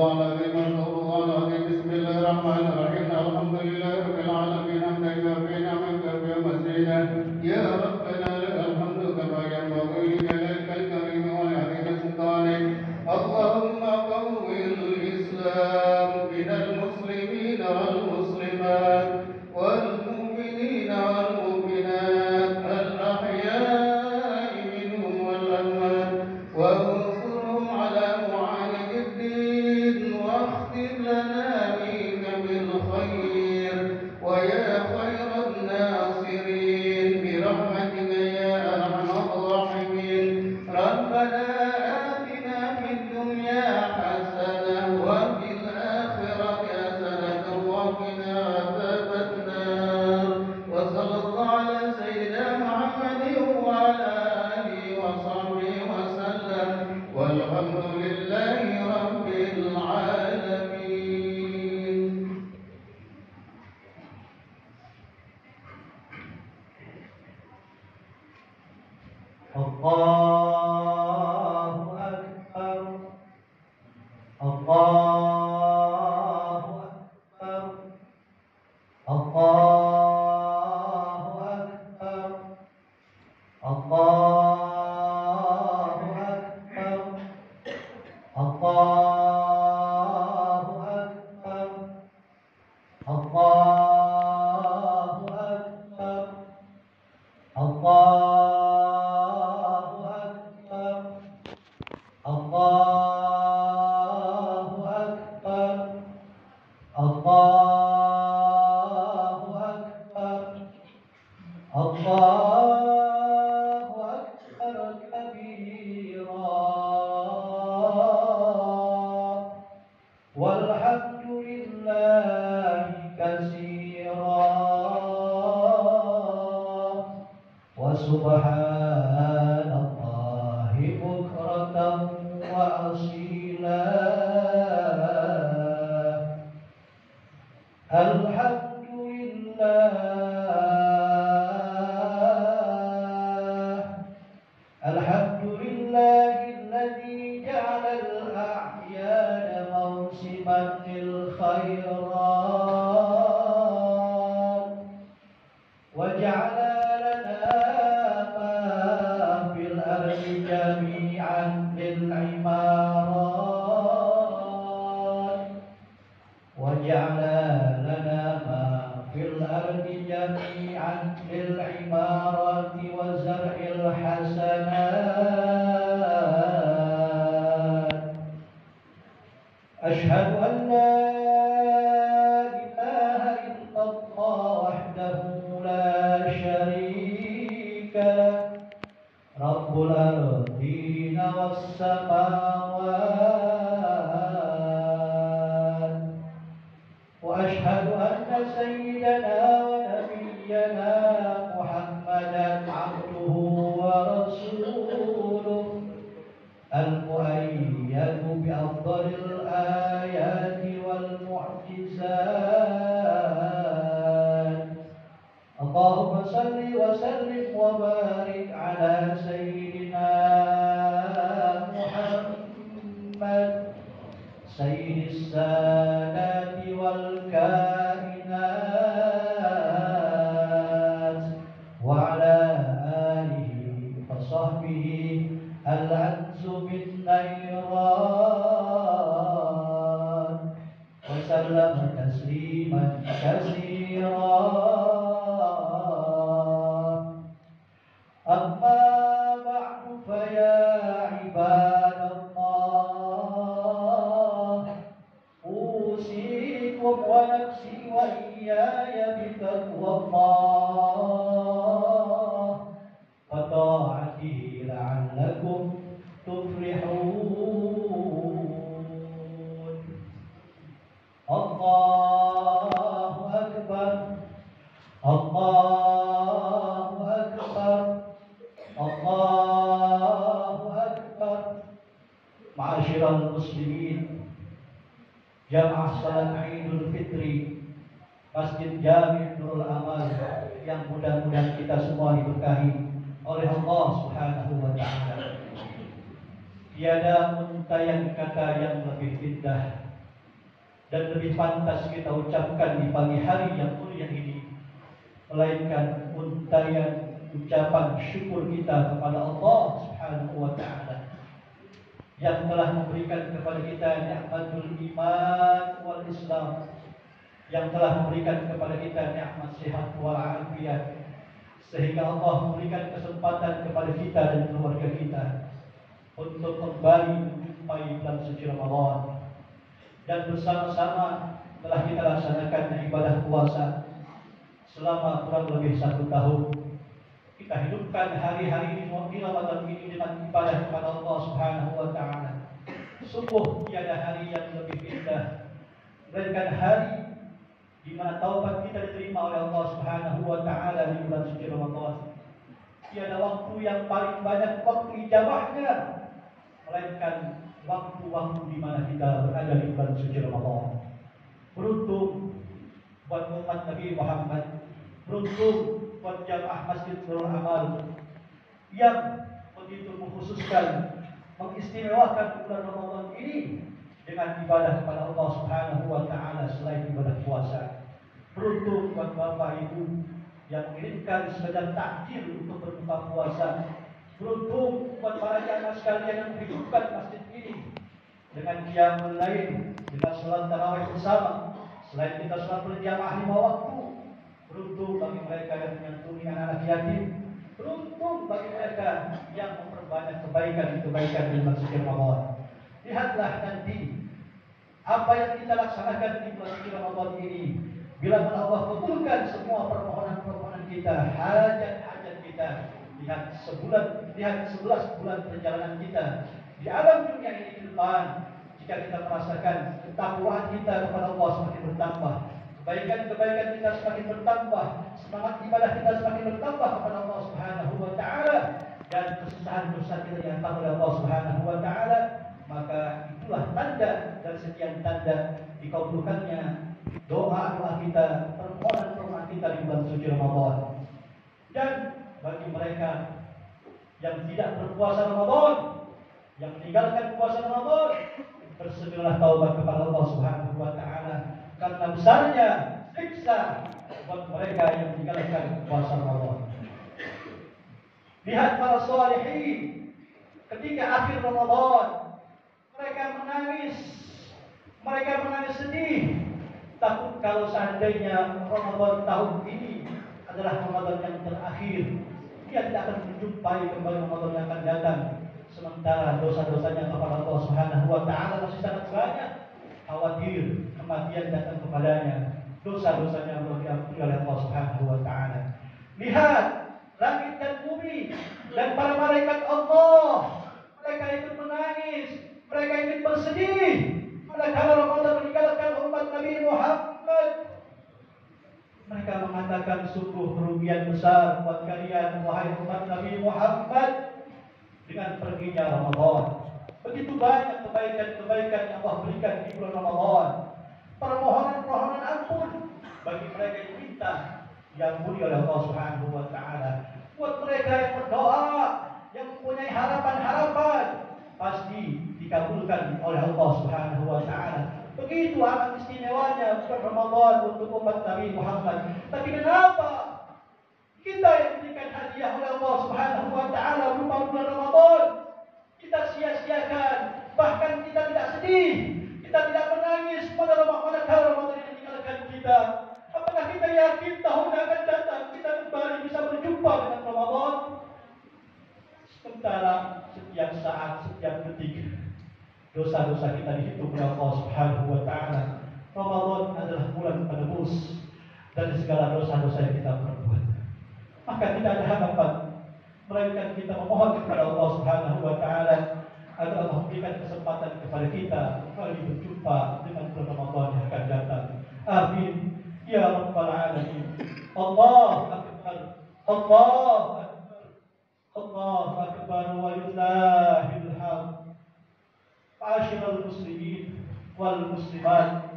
الله العظيم استغفر الله العظيم بسم الله الرحمن الرحيم الحمد لله رب العالمين حمدا يوافي نعمك ويكافئ مزيدا يا ربنا لك الحمد كما ينبغي لجلالك الكريم ولعظيم سلطانك اللهم قوي الإسلام من المسلمين والمسلمات والمؤمنين والمؤمنات الأحياء منهم والأموات وانصرهم على معاند الدين واختم لنا منك بالخير ويا خير الناصرين برحمتك يا أرحم الراحمين ربنا آتنا في الدنيا حسنة وفي الآخرة حسنة وقنا عذاب النار وصلى الله على سيدنا محمد وعلى آله وصحبه وسلم والحمد لله رب العالمين. الله أكبر الله أكبر الله أكبر الله أكبر الله أكبر الله أكبر الله أكبر الله أكبر الله أكبر الله أكبر كبيرا والحمد لله كثيرا وسبحان الله بكرة وأصيلا الحمد لله الحمد لله الذي جعل الأعياد موسما للخيرات وجعل لنا ما في الأرض جميعا للعمارات وجعل لنا ما في الأرض جميعا للعمارات وزرع الحسنات أشهد أن لا إله إلا الله وحده لا شريك له رب الأرضين والسماوات وأشهد أن سيدنا ونبينا محمدا عبده ورسوله المؤيد بأفضل الآيات والمعجزات اللهم صل وسلم وبارك على سيدنا محمد سيد السادات والكائنات وعلى آله وصحبه العنز بالنيران وسلم تسليما كثيرا أما بعد فيا عباد الله أوصيكم ونفسي وإياي بتقوى الله وطاعته لعلكم تفلحون الله أكبر الله أكبر الله أكبر معاشر المسلمين jamaah salat Idul Fitri Masjid Jami' Nurul Amal yang mudah-mudahan kita semua diberkahi oleh Allah Subhanahu wa taala. Tiada muntayang kata yang lebih indah dan lebih pantas kita ucapkan di pagi hari yang mulia ini, melainkan untayan ucapan syukur kita kepada Allah Subhanahu wa taala yang telah memberikan kepada kita nikmatul iman wal Islam, yang telah memberikan kepada kita nikmat sehat wal afiat, sehingga Allah memberikan kesempatan kepada kita dan keluarga kita untuk kembali menjumpai bulan suci Ramadan, dan bersama-sama telah kita laksanakan ibadah puasa selama kurang lebih 1 tahun. Kita hidupkan hari-hari di Ramadan ini dengan ibadah kepada Allah Subhanahu wa taala. Sungguh tiada hari yang lebih indah melainkan hari di mana taubat kita diterima oleh Allah Subhanahu wa taala di bulan suci Ramadan. Tiada waktu yang paling banyak waktu ijabahnya melainkan waktu-waktu di mana kita berada di bulan suci Ramadan. Beruntung buat umat Nabi Muhammad, beruntung buat jamaah Masjid Nurul Amal yang begitu mengkhususkan, mengistimewakan bulan Ramadan ini dengan ibadah kepada Allah Subhanahu wa taala selain ibadah puasa. Beruntung buat Bapak Ibu yang mengirimkan sekedar takjil untuk berbuka puasa. Beruntung buat para jamaah sekalian yang menghidupkan masjid ini dengan qiyamul lail, dengan salat tarawih bersama. Selain kita salat berjamaah 5 waktu, beruntung bagi mereka yang menyantuni anak-anak yatim. Beruntung bagi mereka yang memperbanyak kebaikan-kebaikan di bulan suci Ramadan. Lihatlah nanti apa yang kita laksanakan di bulan suci Ramadan ini. Bila Allah kabulkan semua permohonan-permohonan kita, hajat-hajat kita. Lihat 11 bulan perjalanan kita di alam dunia ini ke depan. Jika kita merasakan ketakwaan kita kepada Allah semakin bertambah, kebaikan-kebaikan kita semakin bertambah, semangat ibadah kita semakin bertambah kepada Allah Subhanahu wa taala, dan kesusahan-kesusahan kita diangkat oleh Allah Subhanahu wa taala, maka itulah tanda dan sekian tanda dikabulkannya doa-doa kita, permohonan-permohonan kita di bulan suci Ramadan. Dan bagi mereka yang tidak berpuasa Ramadan, yang meninggalkan puasa Ramadan, bersegeralah taubat kepada Allah Subhanahu wa taala, karena besarnya siksa buat mereka yang meninggalkan puasa Ramadan. Lihat para sholihin ketika akhir Ramadan, mereka menangis sedih, takut kalau seandainya Ramadan tahun ini adalah Ramadan yang terakhir, dia tidak akan menjumpai kembali Ramadan yang akan datang. Sementara dosa-dosanya kepada Allah Subhanahu wa taala masih sangat banyak. Khawatir kematian datang kepadanya, dosa-dosanya belum diampuni oleh Allah Subhanahu wa taala. Lihat langit dan bumi dan para malaikat Allah, mereka ikut menangis, mereka ikut bersedih manakala Ramadan meninggalkan umat Nabi Muhammad. Mereka mengatakan, sungguh kerugian besar buat kalian wahai umat Nabi Muhammad dengan perginya Ramadan. Begitu banyak kebaikan-kebaikan yang Allah berikan di bulan Ramadan. Permohonan-permohonan ampun bagi mereka yang minta diampuni oleh Allah Subhanahu wa taala. Buat mereka yang berdoa, yang mempunyai harapan-harapan, pasti dikabulkan oleh Allah Subhanahu wa taala. Begitu amat istimewanya bulan Ramadan untuk umat Nabi Muhammad. Tapi kenapa kita yang diberikan hadiah oleh Allah Subhanahu wa taala berupa bulan Ramadan, kita sia-siakan, bahkan kita tidak sedih, kita tidak menangis pada Ramadan yang meninggalkan kita? Apakah kita yakin tahun yang akan datang kita kembali bisa berjumpa dengan Ramadan? Sementara setiap saat, setiap detik dosa-dosa kita dihitung oleh Allah Subhanahu wa taala. Ramadan adalah bulan penebus dari segala dosa-dosa yang kita perbuat. Maka tidak ada harapan melainkan kita memohon kepada Allah Subhanahu wa taala agar Allah memberikan kesempatan kepada kita kembali berjumpa dengan bulan Ramadan yang akan datang. Amin ya rabbal alamin. Allahu akbar. Allahu akbar. Allahu akbar walillahil hamd. Ma'asyiral muslimin wal muslimat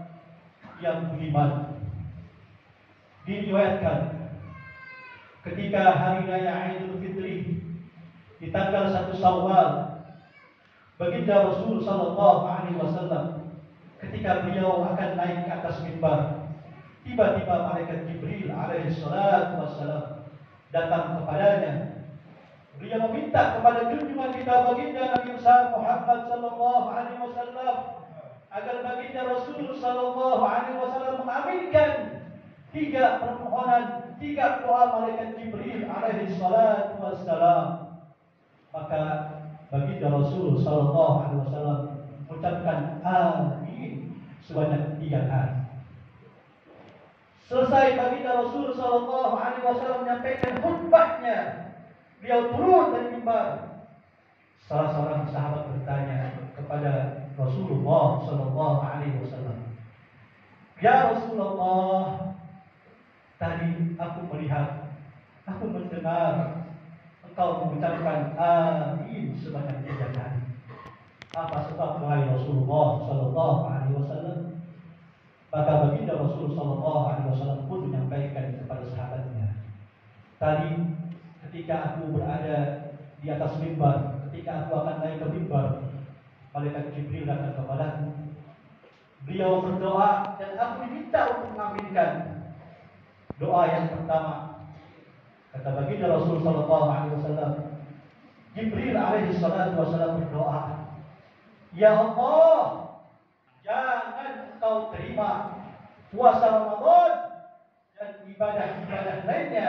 yang beriman, diriwayatkan ketika hari raya Idul Fitri di tanggal 1 Syawal, baginda Rasul sallallahu alaihi wasallam ketika beliau akan naik ke atas mimbar, tiba-tiba malaikat Jibril alaihi salatu wassalam datang kepadanya. Beliau meminta kepada junjungan kita baginda Nabi Muhammad sallallahu alaihi wasallam agar baginda Rasul sallallahu alaihi wasallam mengaminkan 3 permohonan, 3 doa malaikat Jibril alaihi salatu wassalam. Maka baginda Rasul sallallahu alaihi wasallam mengucapkan amin sebanyak 3 kali. Selesai baginda Rasul sallallahu alaihi wasallam menyampaikan khutbahnya, beliau turun dari mimbar. Salah seorang sahabat bertanya kepada Rasulullah sallallahu alaihi wasallam, "Ya Rasulullah, tadi aku melihat, aku mendengar engkau mengucapkan amin sebanyak 3 kali. Apa sebab wahai Rasulullah sallallahu alaihi wasallam?" Maka baginda Rasul sallallahu alaihi wasallam pun menyampaikan kepada sahabatnya, "Tadi ketika aku berada di atas mimbar, ketika aku akan naik ke mimbar, malaikat Jibril datang kepadaku. Beliau berdoa dan aku diminta untuk mengaminkan. Doa yang pertama, kata baginda Rasul sallallahu alaihi wasallam, Jibril alaihi salatu wasallam berdoa, "Ya Allah, jangan engkau terima puasa Ramadan dan ibadah-ibadah lainnya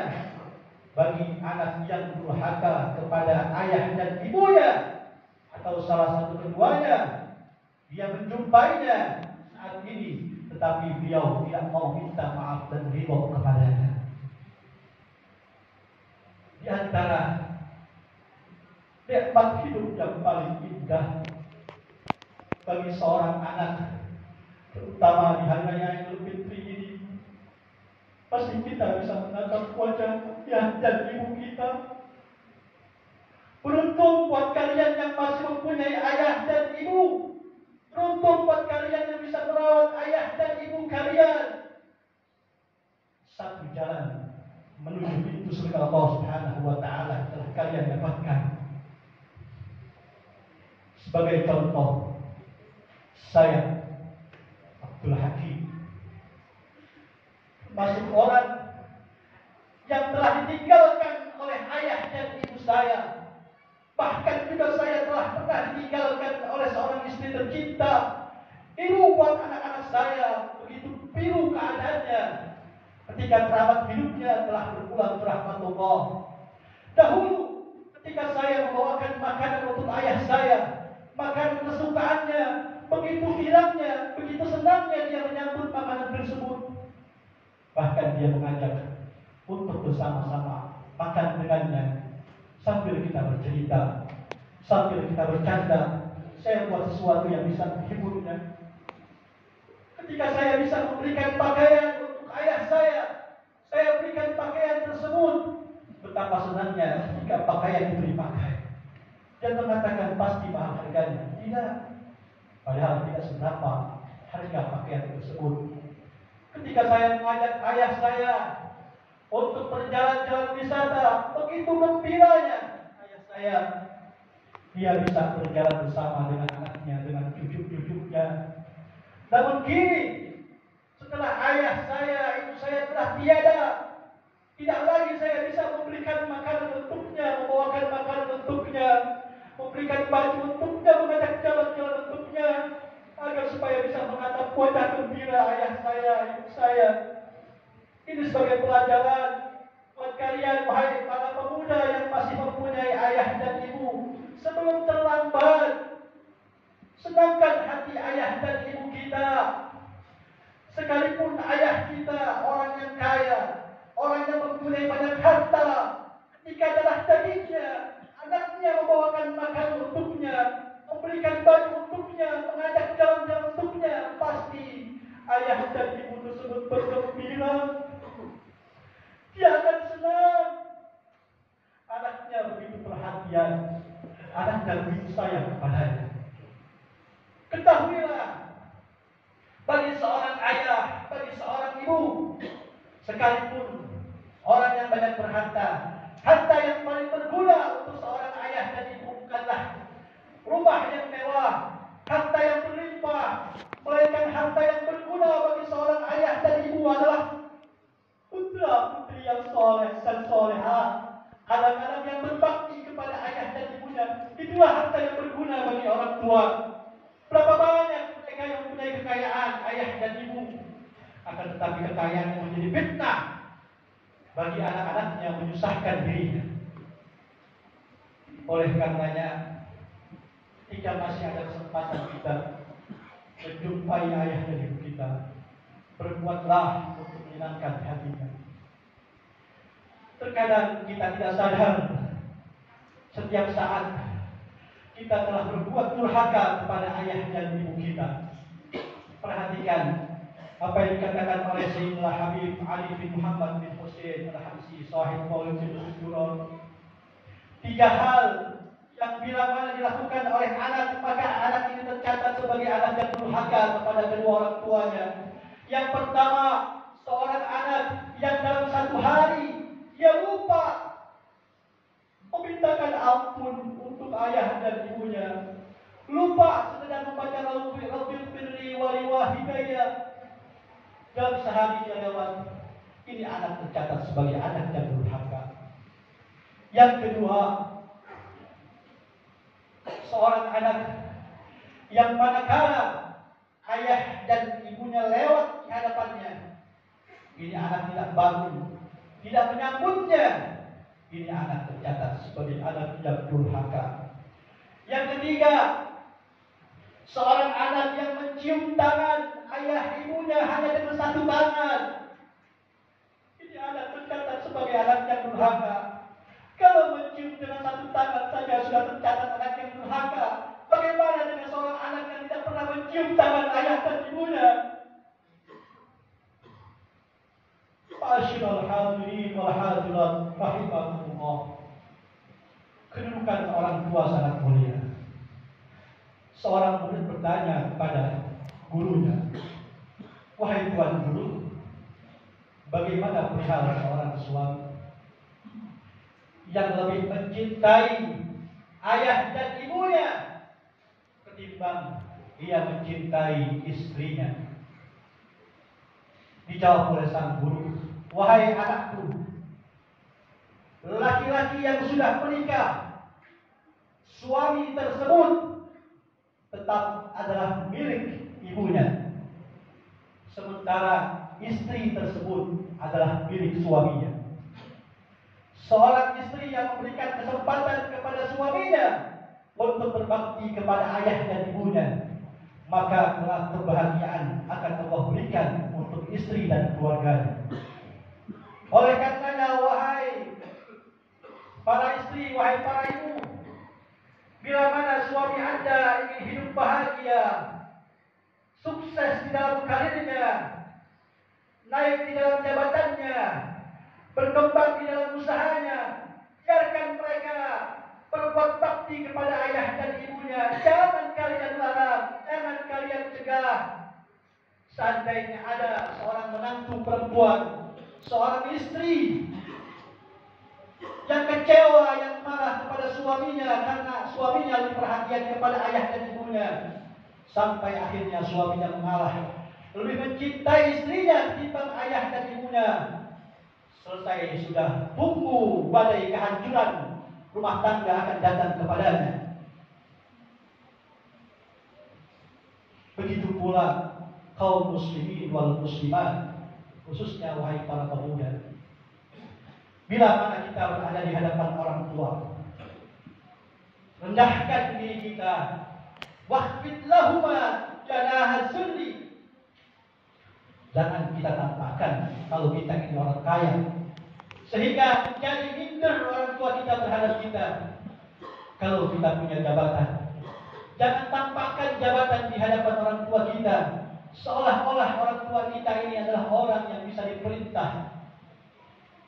bagi anak yang durhaka kepada ayah dan ibunya atau salah satu keduanya. Dia menjumpainya saat ini, tetapi beliau tidak mau minta maaf dan ridho kepadanya." Di antara nikmat hidup yang paling indah bagi seorang anak, terutama di hari raya Idul Fitri ini, pasti kita bisa menatap wajah ayah dan ibu kita. Beruntung buat kalian yang masih mempunyai ayah dan ibu. Beruntung buat kalian yang bisa merawat ayah dan ibu kalian. Satu jalan menuju pintu surga Allah Subhanahu wa taala telah kalian dapatkan. Sebagai contoh, saya Abdul Hakim masuk orang yang telah ditinggalkan oleh ayah dan ibu saya. Bahkan juga saya telah pernah ditinggalkan oleh seorang istri tercinta. Ibu buat anak-anak saya begitu pilu keadaannya ketika kerabat hidupnya telah berpulang ke rahmatullah. Dahulu ketika saya membawakan makanan untuk ayah saya, makanan kesukaannya, begitu girangnya, begitu senangnya dia menyambut makanan tersebut. Bahkan dia mengajak untuk bersama-sama makan dengannya, sambil kita bercerita, sambil kita bercanda. Saya buat sesuatu yang bisa menghiburnya. Ketika saya bisa memberikan pakaian untuk ayah saya berikan pakaian tersebut. Betapa senangnya jika pakaian diberi pakai. Dan mengatakan pasti mahal harganya. Tidak. Padahal tidak seberapa harga pakaian tersebut. Ketika saya mengajak ayah saya untuk berjalan-jalan wisata, begitu gembiranya ayah saya. Dia bisa berjalan bersama dengan anaknya, dengan cucu-cucunya. Namun kini, setelah ayah saya, ibu saya telah tiada, tidak lagi saya bisa memberikan makanan untuknya, membawakan makanan untuknya, memberikan baju untuknya, mengajak jalan-jalan untuknya, agar supaya bisa menatap wajah gembira ayah saya, ibu saya. Ini sebagai pelajaran buat kalian, wahai para pemuda yang masih mempunyai ayah dan ibu. Sebelum terlambat, senangkan hati ayah dan ibu kita. Sekalipun ayah kita orang yang kaya, orang yang mempunyai banyak harta, ketika darah dagingnya, anaknya membawakan makanan untuknya, memberikan baju untuknya, mengajak jalan-jalan untuknya, pasti ayah dan ibu tersebut bergembira. Dia akan senang. Anaknya begitu perhatian, anak dan ibu sayang kepadanya. Ketahuilah, bagi seorang ayah, bagi seorang ibu, sekalipun orang yang banyak berharta, harta yang paling berguna untuk seorang ayah dan ibu bukanlah rumah yang mewah, harta yang berlimpah, Melainkan harta yang berguna bagi seorang ayah dan ibu adalah putra-putri yang soleh dan solehah, anak-anak yang berbakti kepada ayah dan ibunya. Itulah harta yang berguna bagi orang tua. Berapa banyak mereka yang mempunyai kekayaan ayah dan ibu, akan tetapi kekayaan yang menjadi fitnah bagi anak-anaknya, menyusahkan dirinya. Oleh karenanya, jika masih ada kesempatan kita menjumpai ayah dan ibu kita, berbuatlah untuk menyenangkan hatinya. Terkadang kita tidak sadar, setiap saat kita telah berbuat durhaka kepada ayah dan ibu kita. Perhatikan apa yang dikatakan oleh Sayyidina Habib Ali bin Muhammad bin Hussein Al-Habsyi, sahib Maulid Syukuron. 3 hal yang bila mana dilakukan oleh anak, maka anak ini tercatat sebagai anak yang durhaka kepada kedua orang tuanya. Yang pertama, seorang anak yang dalam satu hari dia lupa memintakan ampun untuk ayah dan ibunya, lupa sedang membaca Rabbil firli wali wahidayya. Dalam sehari dia lewat. Ini anak tercatat sebagai anak yang durhaka. Yang kedua, seorang anak yang manakala ayah dan ibunya lewat di hadapannya, ini anak tidak bangun, tidak menyambutnya. Ini anak tercatat sebagai anak yang durhaka. Yang ketiga, seorang anak yang mencium tangan ayah ibunya hanya dengan satu tangan. Ini anak tercatat sebagai anak yang durhaka. Kalau mencium dengan satu tangan saja sudah tercatat anak yang durhaka, bagaimana dengan seorang anak yang tidak pernah mencium tangan ayah dan ibunya? Ma'asyiral hadirin wal hadirat rahimakumullah. Kedudukan orang tua sangat mulia. Seorang murid bertanya kepada gurunya, "Wahai tuan guru, bagaimana perihal seorang suami yang lebih mencintai ayah dan ibunya ketimbang dia mencintai istrinya?" Dijawab oleh sang guru, "Wahai anakku, laki-laki yang sudah menikah, suami tersebut tetap adalah milik ibunya, sementara istri tersebut adalah milik suaminya. Seorang istri yang memberikan kesempatan kepada suaminya untuk berbakti kepada ayah dan ibunya, maka kelak kebahagiaan akan Allah berikan untuk istri dan keluarganya. Oleh karenanya, wahai para istri, wahai para ibu, bila mana suami Anda ingin hidup bahagia, sukses di dalam karirnya, naik di dalam jabatannya, berkembang di dalam usahanya, biarkan mereka berbuat bakti kepada ayah dan ibunya. Jangan kalian larang, jangan kalian cegah. Seandainya ada seorang menantu perempuan, seorang istri yang kecewa, yang marah kepada suaminya karena suaminya lebih perhatian kepada ayah dan ibunya, sampai akhirnya suaminya mengalah, lebih mencintai istrinya ketimbang ayah dan ibunya. Selesai sudah, tunggu badai kehancuran rumah tangga akan datang kepadanya. Begitu pula kaum muslimin wal muslimat, khususnya wahai para pemuda. Bila mana kita berada di hadapan orang tua, rendahkan diri kita. Wahfid lahuma janaha zulli. Jangan kita tampakkan kalau kita ini orang kaya, sehingga menjadi minder orang tua kita terhadap kita. Kalau kita punya jabatan, jangan tampakkan jabatan di hadapan orang tua kita, seolah-olah orang tua kita ini adalah orang yang bisa diperintah.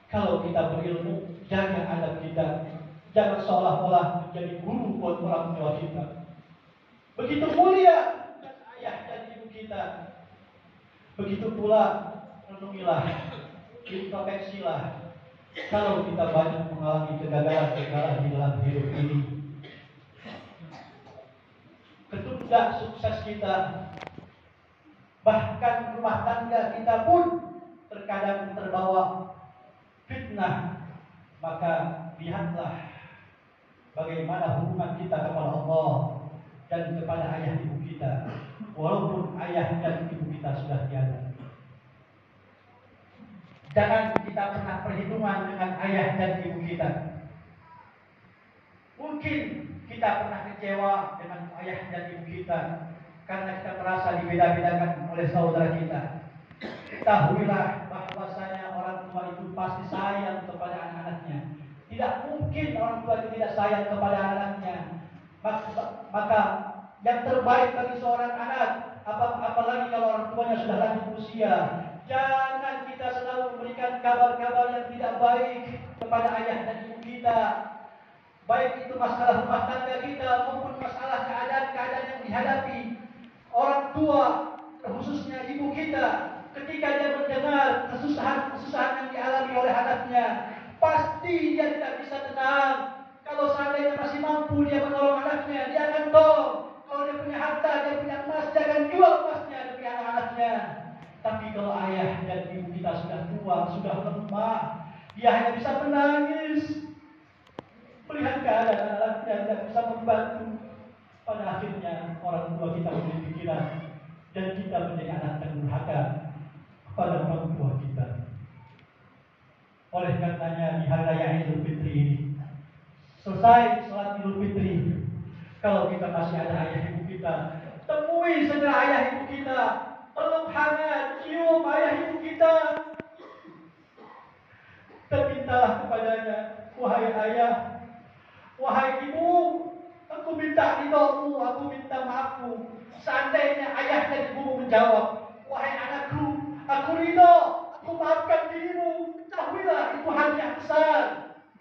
Kalau kita berilmu, jaga adab kita. Jangan seolah-olah menjadi guru buat orang tua kita. Begitu mulia ayah dan ibu kita. Begitu pula, renungilah, introspeksilah. Kalau kita banyak mengalami kegagalan-kegagalan di dalam hidup ini, ketunda sukses kita Bahkan rumah tangga kita pun terkadang terbawa fitnah. Maka lihatlah bagaimana hubungan kita kepada Allah dan kepada ayah ibu kita, walaupun ayah dan ibu kita sudah tiada. Jangan kita pernah perhitungan dengan ayah dan ibu kita. Mungkin kita pernah kecewa dengan ayah dan ibu kita karena kita merasa dibeda-bedakan oleh saudara kita. Ketahuilah bahwasanya orang tua itu pasti sayang kepada anak-anaknya. Tidak mungkin orang tua itu tidak sayang kepada anak-anaknya. Maka yang terbaik bagi seorang anak, apalagi kalau orang tuanya sudah lanjut usia, jangan kita selalu memberikan kabar-kabar yang tidak baik kepada ayah dan ibu kita. Baik itu masalah rumah tangga kita maupun masalah keadaan-keadaan yang dihadapi. Orang tua, khususnya ibu kita, ketika dia mendengar kesusahan yang dialami oleh anaknya, pasti dia tidak bisa tenang. Kalau seandainya masih mampu dia menolong anaknya, dia akan tolong. Kalau dia punya harta, dia punya emas, dia akan jual emasnya demi anak-anaknya. Tapi kalau ayah dan ibu kita sudah tua, sudah lemah, dia hanya bisa menangis melihat keadaan anaknya, tidak bisa membantu. Pada akhirnya orang tua kita menjadi pikiran dan kita menjadi anak yang durhaka pada orang tua kita. Oleh karenanya di hari raya Idul Fitri ini, selesai sholat Idul Fitri, kalau kita masih ada ayah ibu kita, temui segera ayah ibu kita, peluk hangat, cium ayah ibu kita, dan mintalah kepadanya, wahai ayah, wahai ibu, aku minta ridhomu, aku minta maafmu. Seandainya ayah dan ibumu menjawab, wahai anakku, aku ridho, aku maafkan dirimu, ketahuilah itu hal yang besar.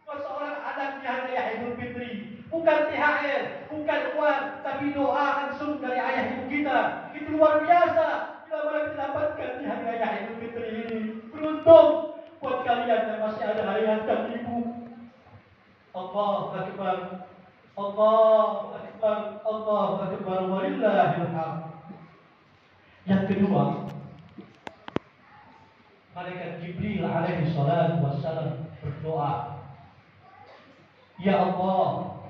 Buat seorang anak di hari raya Idul Fitri, bukan THR, bukan uang, tapi doa langsung dari ayah ibu kita. Itu luar biasa. Bila mana kita dapatkan di hari raya Idul Fitri ini, beruntung buat kalian yang masih ada ayah dan ibu. Allahu Akbar, Allahu Akbar, Allahu Akbar, walillahil hamd. Yang kedua, malaikat Jibril alaihi salatu wassalam berdoa, ya Allah,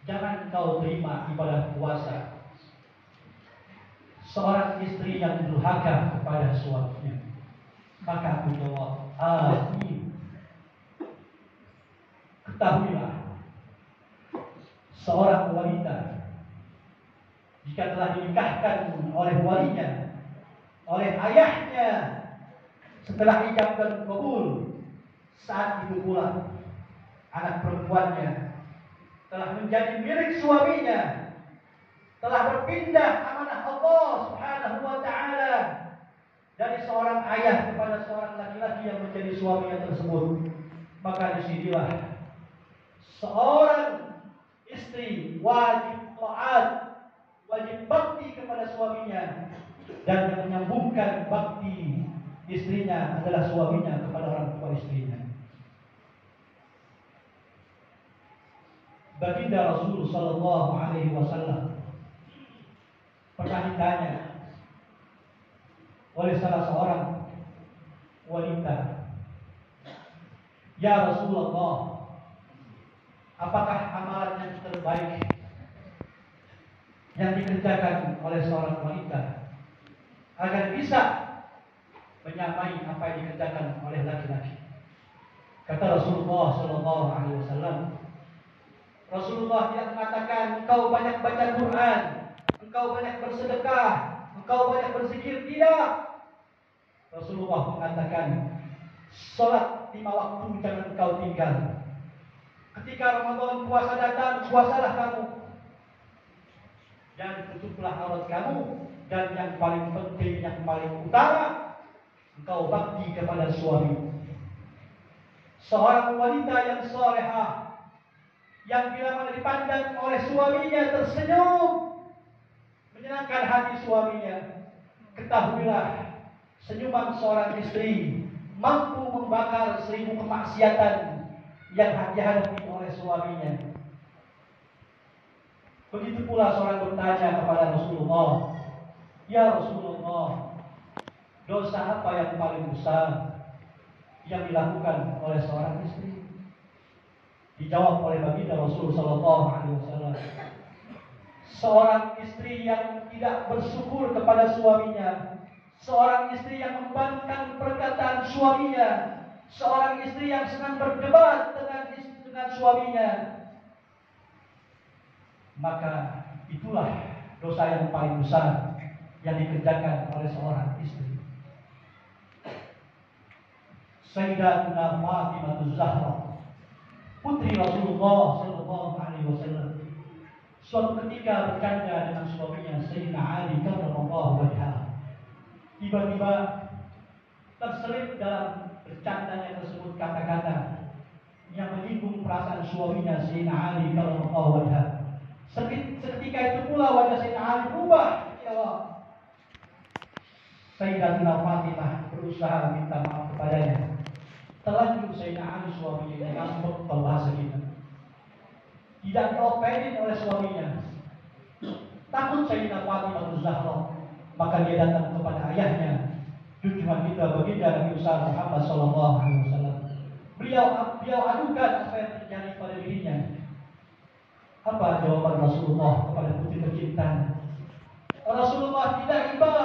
jangan kau terima ibadah puasa seorang istri yang durhaka kepada suaminya. Maka aku jawab, amin. Ketahuilah, seorang wanita jika telah dinikahkan oleh walinya, oleh ayahnya, setelah ijab dan kabul, saat itu pula anak perempuannya telah menjadi milik suaminya, telah berpindah amanah Allah Subhanahu wa ta'ala dari seorang ayah kepada seorang laki-laki yang menjadi suaminya tersebut. Maka disinilah seorang istri wajib taat, wajib bakti kepada suaminya, dan yang menyambungkan bakti istrinya adalah suaminya kepada orang tua istrinya. Baginda Rasul sallallahu alaihi wasallam pernah ditanya oleh salah seorang wanita, "Ya Rasulullah, apakah amalan yang terbaik yang dikerjakan oleh seorang wanita agar bisa menyamai apa yang dikerjakan oleh laki-laki?" Kata Rasulullah sallallahu alaihi wasallam, Rasulullah tidak mengatakan engkau banyak baca Quran, engkau banyak bersedekah, engkau banyak berzikir, tidak. Rasulullah mengatakan salat 5 waktu jangan engkau tinggal. Ketika Ramadan puasa datang, puasalah kamu. Dan tutuplah aurat kamu. Dan yang paling penting, yang paling utama, engkau bakti kepada suami. Seorang wanita yang salehah, yang bila mana dipandang oleh suaminya tersenyum, menyenangkan hati suaminya. Ketahuilah, senyuman seorang istri mampu membakar 1000 kemaksiatan yang dihadapi oleh suaminya. Begitu pula seorang bertanya kepada Rasulullah, "Ya Rasulullah, Dosa apa yang paling besar yang dilakukan oleh seorang istri? Dijawab oleh baginda Rasul sallallahu alaihi wasallam. Seorang istri yang tidak bersyukur kepada suaminya, seorang istri yang membangkang perkataan suaminya, seorang istri yang senang berdebat dengan suaminya, maka itulah dosa yang paling besar yang dikerjakan oleh seorang istri. Sayyidatuna Fatimah Zahra, putri Rasulullah sallallahu alaihi wasallam, suatu ketika bercanda dengan suaminya Sayyidina Ali karramallahu wajhahu. Tiba-tiba terselip dalam bercandanya tersebut kata-kata yang menyinggung perasaan suaminya Sayyidina Ali karramallahu wajhahu. Seketika itu pula wajah Sayyidina Ali berubah. Ya Allah. Sayyidatuna Fatimah berusaha minta maaf kepadanya. Terlanjur Sayyidina Ali suaminya yang ngambek kalau bahasa kita. Tidak diomelin oleh suaminya. Takut Sayyidina Fatimah Zahra, maka dia datang kepada ayahnya, junjungan kita baginda Nabi besar Muhammad sallallahu alaihi wasallam. Beliau adukan apa yang terjadi pada dirinya. Apa jawaban Rasulullah kepada putri tercintanya? Rasulullah tidak iba.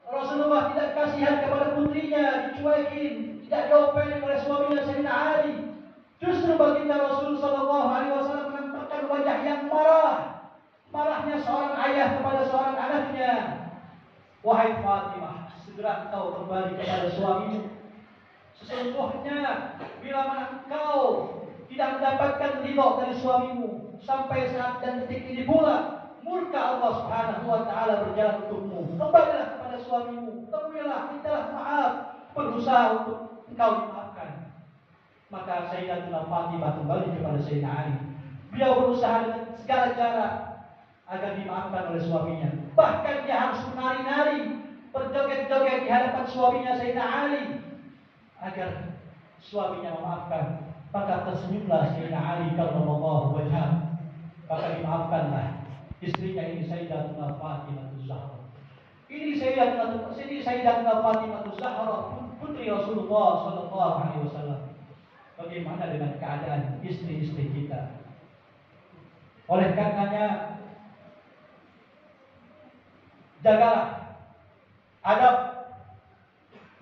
Rasulullah tidak kasihan kepada putrinya, dicuekin, tidak diomelin oleh suaminya Sayyidina Ali. Justru baginda Rasul sallallahu alaihi wasallam menampakkan wajah yang marahnya seorang ayah kepada seorang anaknya. Wahai Fatimah, segera engkau kembali kepada suamimu. Sesungguhnya bila engkau tidak mendapatkan ridho dari suamimu, sampai saat dan detik ini pula murka Allah Subhanahu wa taala berjalan untukmu. Kembalilah kepada suamimu, temuilah, mintalah maaf, berusaha untuk engkau dimaafkan. Maka Sayyidatuna Fatimah kembali kepada Sayyidina Ali. Beliau berusaha dengan segala cara agar dimaafkan oleh suaminya. Bahkan dia harus menari-nari, berjoget-joget di hadapan suaminya Sayyidina Ali agar suaminya memaafkan. Maka tersenyumlah Sayyidina Ali karramallahu wajhahu. Maka dimaafkanlah istrinya ini Sayyidatuna Fatimah Zahra. Ini Sayyidatuna Fatimah Zahra, putri Rasulullah sallallahu alaihi wasallam. Bagaimana dengan keadaan istri-istri kita? Oleh karenanya, jagalah adab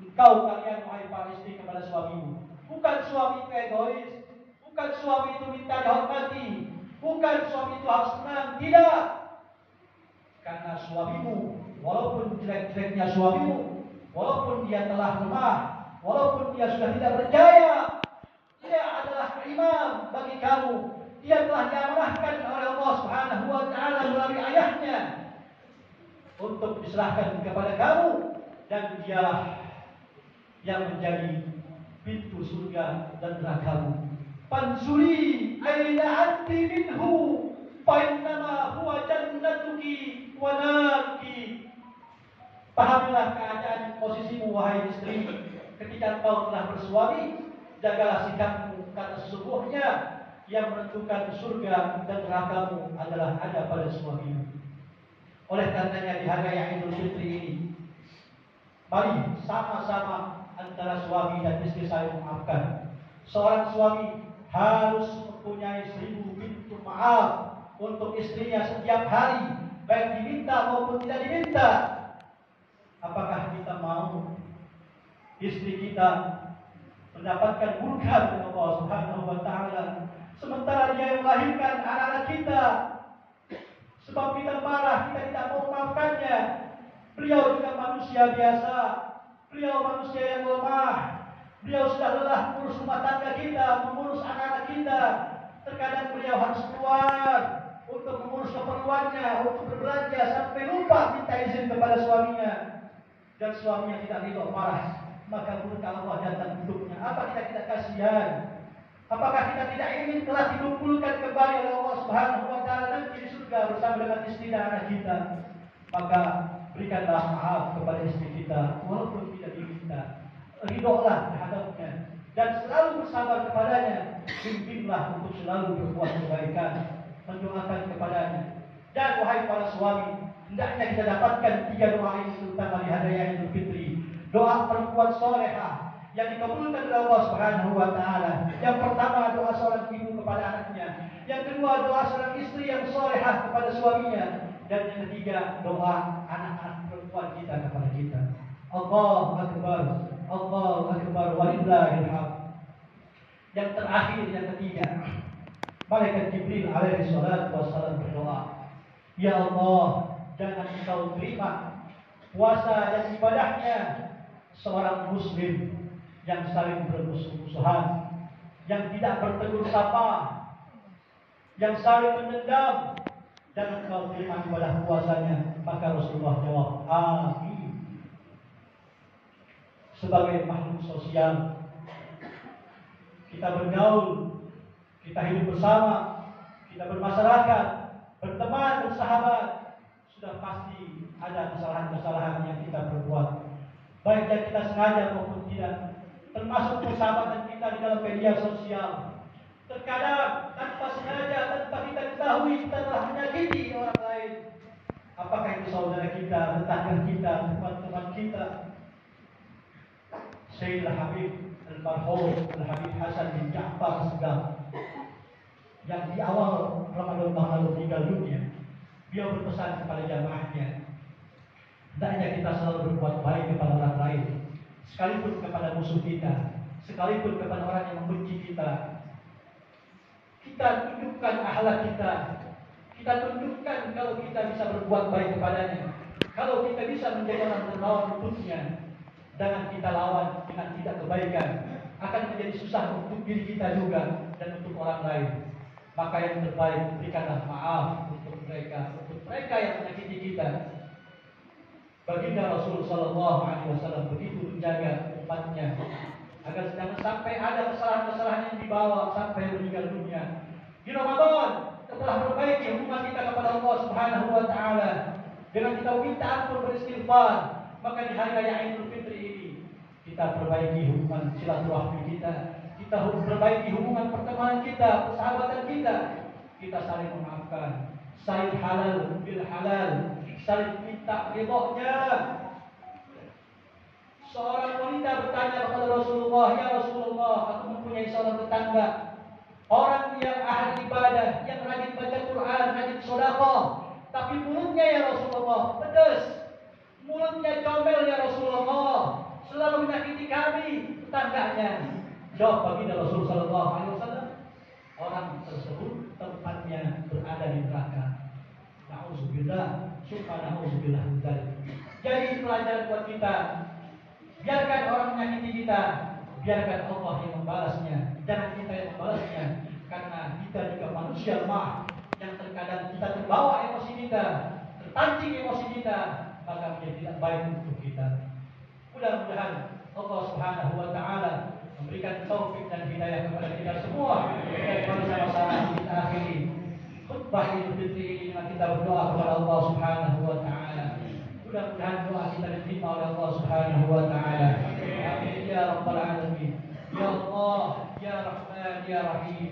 engkau kalian wahai para istri kepada suamimu. Bukan suami itu egois, bukan suami itu minta dihormati, bukan suami itu harus menang, tidak. Karena suamimu, walaupun jelek-jeleknya suamimu, walaupun dia telah lemah, walaupun dia sudah tidak berjaya, dia adalah imam bagi kamu. Dia telah diamanahkan oleh Allah Subhanahu wa taala melalui ayahnya untuk diserahkan kepada kamu, dan dialah yang menjadi pintu surga dan nerakamu. Fansuri aina anti minhu fa innama huwa jannatuki wa naruki. Pahamilah keadaan posisimu wahai istri ketika engkau telah bersuami. Jagalah sikapmu, karena sesungguhnya yang menentukan surga dan nerakamu adalah ada pada suamimu. Oleh karenanya di hari raya Idul Fitri ini, mari sama-sama antara suami dan istri saling memaafkan. Seorang suami harus mempunyai 1000 pintu maaf untuk istrinya setiap hari, baik diminta maupun tidak diminta. Apakah kita mau istri kita mendapatkan murka dari Allah Subhanahu wa taala sementara dia yang melahirkan anak-anak kita? Sebab kita marah, kita tidak mau memaafkannya. Beliau juga manusia biasa, beliau manusia yang lemah. Beliau sudah lelah mengurus rumah tangga kita, mengurus anak-anak kita. Terkadang beliau harus keluar untuk mengurus keperluannya, untuk berbelanja, sampai lupa minta izin kepada suaminya. Dan suaminya tidak ridho, marah, maka murka Allah datang untuknya. Apa kita kasihan? Apakah kita tidak ingin telah dikumpulkan kembali oleh Allah Subhanahu wa taala nanti di surga bersama dengan istri dan anak kita? Maka berikanlah maaf kepada istri kita walaupun tidak diminta. Ridholah terhadapnya dan selalu bersabar kepadanya. Bimbinglah untuk selalu berbuat kebaikan, mendoakan kepadanya. Dan wahai para suami, Hendaknya kita dapatkan 3 doa ini terutama di hari raya Idul Fitri. Doa perempuan solehah yang dikabulkan oleh Allah Subhanahu wa taala. Yang pertama doa seorang ibu kepada anaknya. Yang kedua doa seorang istri yang solehah kepada suaminya. Dan yang ketiga doa anak-anak perempuan kita kepada kita. Allahu Akbar, Allahu Akbar, walillahil hamd. Yang terakhir, yang ketiga, malaikat Jibril alaihi salatu wassalam berdoa, ya Allah, jangan Engkau terima puasa dan ibadahnya seorang muslim yang saling bermusuh-musuhan, yang tidak bertegur sapa, yang saling mendendam, dan Engkau terima ibadah puasanya. Maka Rasulullah jawab, amin. Sebagai makhluk sosial, kita bergaul, kita hidup bersama, kita bermasyarakat, berteman, bersahabat, sudah pasti ada kesalahan-kesalahan yang kita perbuat, baik yang kita sengaja maupun tidak. Termasuk persahabatan kita di dalam media sosial. Terkadang tanpa sengaja, tanpa kita ketahui, kita telah menyakiti orang lain. Apakah itu saudara kita, tetangga kita, teman-teman kita? Sayyidul Habib Al-Marhum Al-Habib Hasan bin Ja'far Asgaf, yang di awal Ramadan lalu meninggal dunia, beliau berpesan kepada jamaahnya, hendaknya kita selalu berbuat baik kepada orang lain, sekalipun kepada musuh kita, sekalipun kepada orang yang membenci kita. Kita tunjukkan akhlak kita, kita tunjukkan kalau kita bisa berbuat baik kepadanya, kalau kita bisa menjadi orang dermawan untuknya. Jangan kita lawan dengan tidak kebaikan, akan menjadi susah untuk diri kita juga dan untuk orang lain. Maka yang terbaik, berikanlah maaf untuk mereka yang menyakiti kita. Baginda Rasul Sallallahu Alaihi Wasallam begitu menjaga umatnya agar jangan sampai ada kesalahan-kesalahan yang dibawa sampai meninggal dunia. Di Ramadan setelah perbaiki hubungan kita kepada Allah Subhanahu Wa Taala dengan kita minta ampun, beristighfar, maka di hari raya Idul Fitri ini kita perbaiki hubungan silaturahmi kita, kita perbaiki hubungan pertemanan kita, persahabatan kita saling memaafkan, saling halal bil halal, saling minta ridhonya. Seorang wanita bertanya kepada Rasulullah, ya Rasulullah, aku mempunyai seorang tetangga, orang yang ahli ibadah, yang rajin baca Quran, rajin sedekah, tapi mulutnya ya Rasulullah pedas, mulutnya comel ya Rasulullah, selalu menyakiti kami tetangganya. Jawab baginda Rasul Sallallahu Alaihi Wasallam, orang tersebut tempatnya berada di neraka. Nauzubillah, subhanallah. Jadi pelajaran buat kita, biarkan orang menyakiti kita, biarkan Allah yang membalasnya, jangan kita yang membalasnya, karena kita juga manusia lemah yang terkadang kita terbawa emosi kita, terpancing emosi kita, maka menjadi tidak baik untuk kita. Mudah-mudahan Allah Subhanahu Wa Taala memberikan taufik dan hidayah kepada kita semua, dan bersama-sama kita akhiri khutbah Idul Fitri ini dengan kita berdoa kepada Allah Subhanahu Wa Taala. Mudah-mudahan doa kita diterima oleh Allah Subhanahu Wa Taala. Amin ya Rabbal Alamin. Ya Allah, ya Rahman, ya Rahim.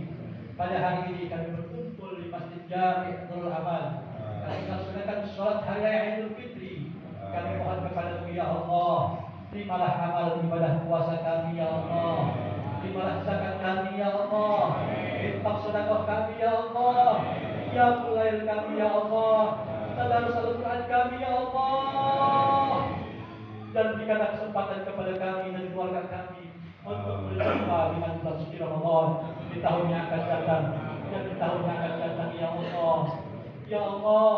Pada hari ini kami berkumpul di Masjid Jami' Nurul Amal. Kami melaksanakan sholat hari raya Idul Fitri. Kami mohon kepada-Mu ya Allah, terimalah amal ibadah puasa kami ya Allah, terimalah zakat kami ya Allah, infak sedekah kami ya Allah, ya Qulail kami ya Allah, tadarus Al-Quran kami ya Allah, dan berikanlah kesempatan kepada kami dan keluarga kami untuk berjumpa dengan bulan suci Ramadan di tahun yang akan datang dan di tahun yang akan datang ya Allah. Ya Allah,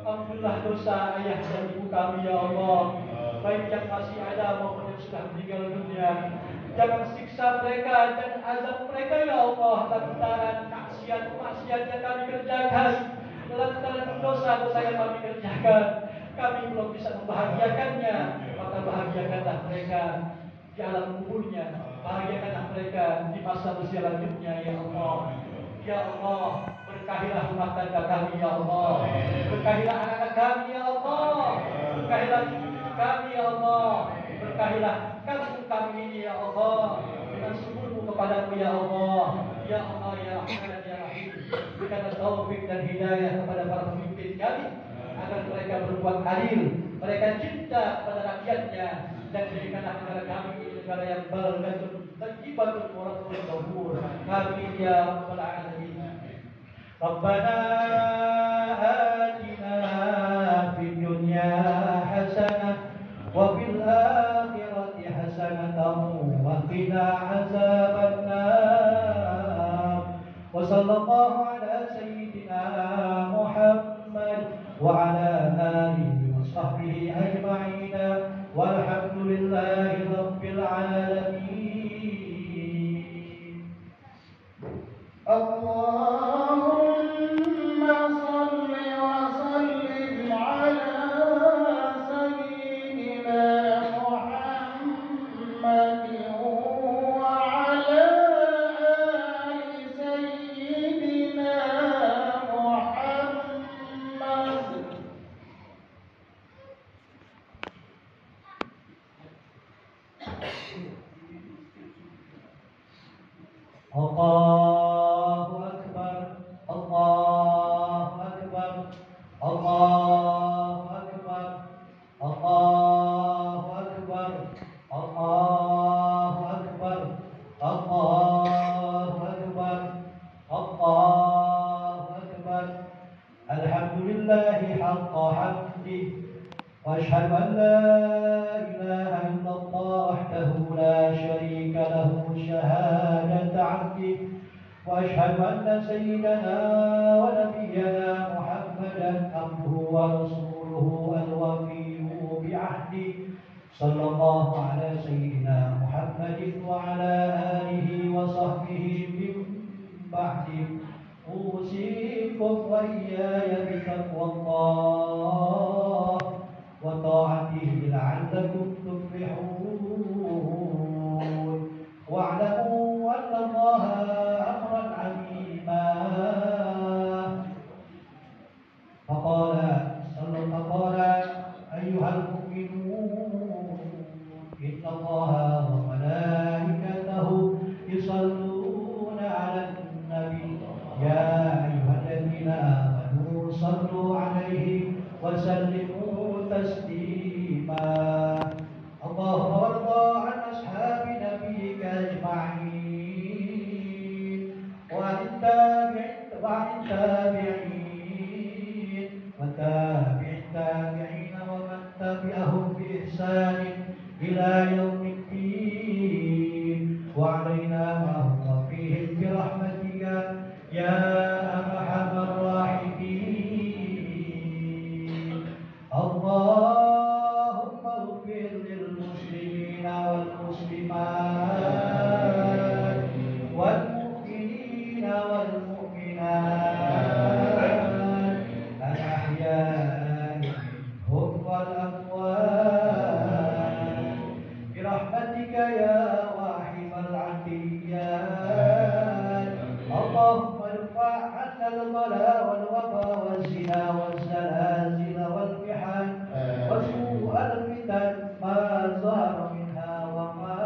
ampunilah dosa ayah dan ibu kami ya Allah, baik yang masih ada maupun yang sudah meninggal dunia. Jangan siksa mereka, jangan azab mereka ya Allah, lantaran maksiat yang kami kerjakan, lantaran dosa-dosa yang kami kerjakan. Kami belum bisa membahagiakannya, maka bahagiakanlah mereka di alam kuburnya, bahagiakanlah mereka di masa usia lanjutnya ya Allah. Ya Allah, berkahilah rumah tangga kami ya Allah, berkahilah anak-anak kami ya Allah, berkahilah kami ya Allah, berkahilah kampung kami ini ya Allah, dengan syukur-Mu kepada-Mu ya Allah. Ya Allah ya Rahman ya Rahim, berikanlah taufik dan hidayah kepada para pemimpin kami agar mereka mereka berbuat adil, mereka cinta kepada rakyatnya, dan jadikanlah negara kami ini negara yang baldatun thayyibatun wa rabbun ghafur. Amin ya rabbal alamin. Rabbana atina fid dunya hasanah wa fil akhirati hasanatan wa qina azabannar. Wa sallallahu ala sayyidina Muhammad wa ala alihi wa sahbihi ajma'in. Walhamdulillahi rabbil alamin. Allahumma salli wa sallim ala sayyidina Muhammad wa ala ali sayyidina Muhammad. Allahu Akbar, Allahu Akbar, Allahu Akbar, Allahu Akbar, Allahu Akbar, Allahu Akbar, Allahu Akbar. Alhamdulillahi haqqa hamdih, wa ashhadu an la ilaha illallah wahdahu la syarika lahu syahadata 'abdih, wa ashhadu anna sayyidana wa nabiyyana Muhammadan abduhu wa rasuluhu al-wafiyyu bi'ahdihi. Sallallahu ala sayyidina Muhammadin wa ala alihi wa sahbihi min ba'di. Usikum wa iyaya bitaqwallah wa ta'atihi la'allakum tuflihun. Wa'lamu anna Allaha amran 'azima. Faqala ayyuhal mu'minun inna Allaha wa malaikatahu yusalluna 'alan nabi ya ayyuhalladzina amanu sallu 'alaihi wa sallimu taslima. Allahumma warda 'an ashabi nabiyyika ajma'in wa 'an tabi'in wa tabi'in wa man tabi'ahum bi ihsanin ila yaumiddin wa 'alaina ma'ahum fihim bi rahmatika ya arhamar rahimin. Allahumma ighfir lil muslimina wal muslimat wal mu'minina wal mu'minat al ahya'i minhum wal amwat bi rahmatika ya wahibal 'atiyat. Allahumma irfa' 'anna al-bala wal waba wal zina wal zalazil wal mihan wa su'al fitan ma zahara minha wa ma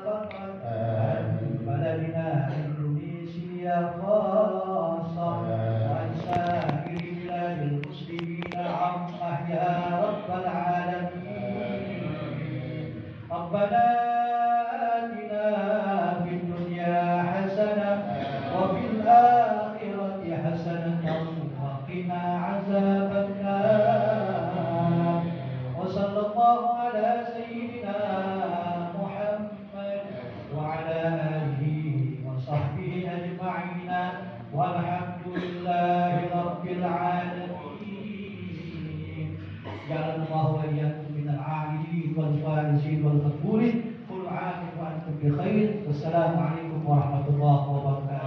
batan an baladina Indonesia khassa wa an sa'iri biladil muslimina 'ammah ya rabbal alamin. Rabbana atina fid dunya hasanah wa fil akhirati hasanatan wa qina azabannar. Wa sallallahu ala sayyidina Muhammad wa ala alihi wa sahbihi ajma'in. Walhamdulillahi rabbil alamin. Ja'alallahu wa iyyakum minal 'abidin wal faizin wal maqbulin. Qul 'amin wa antum bi khair. Wassalamu alaikum warahmatullahi wabarakatuh.